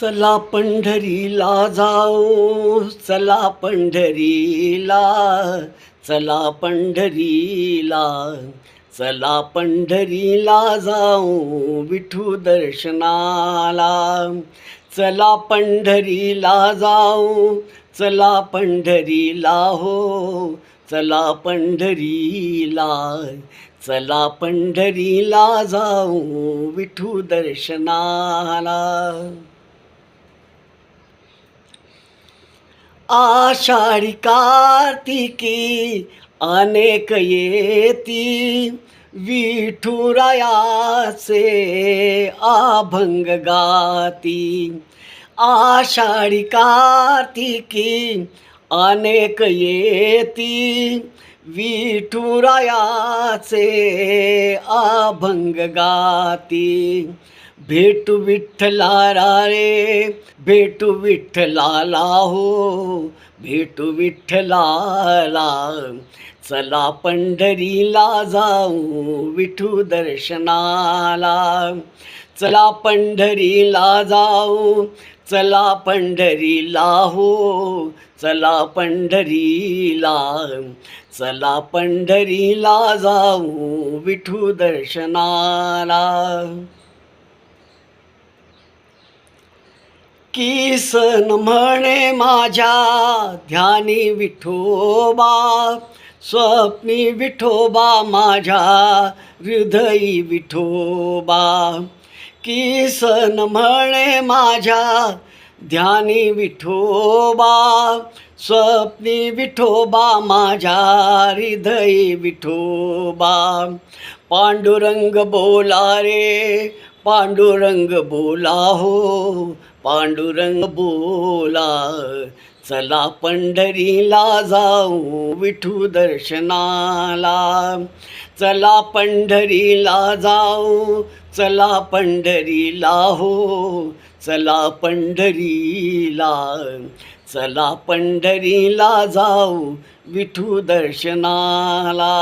चला पंढरीला जाऊ, चला पंढरीला, चला पंढरीला, चला पंढरीला जाऊ विठू दर्शनाला. चला पंढरीला जाऊ, चला पंढरीला हो, चला पंढरीला, चला पंढरीला जाऊ विठू दर्शनाला. आषाढी कार्तिकी अनेक येती, विठुरायाचे अभंग गाती. आषाढी कार्तिकी अनेक येती, विठुरायाचे अभंग गाती. भेटू विठ्ठलाला रे, भेटू विठ्ठलाला हो, भेटू विठ्ठलाला. चला पंढरीला जाऊ विठू दर्शनाला. चला पंढरीला जाऊ, चला पंढरीला हो, चला पंढरीला, चला पंढरीला जाऊ विठू दर्शनाला. किसन म्हणे माझ्या ध्यानी विठोबा, स्वप्नी विठोबा माझ्या हृदयी विठोबा. किसन म्हणे माझ्या ध्यानी विठोबा, स्वप्नी विठोबा माझ्या हृदयी विठोबा. पांडुरंग बोला रे, पांडुरंग बोला हो, पांडुरंग बोला. चला पंढरीला जाऊ विठू दर्शनाला. चला पंढरीला जाऊ, चला पंढरीला हो, चला पंढरीला, चला पंढरीला जाऊ विठू दर्शनाला.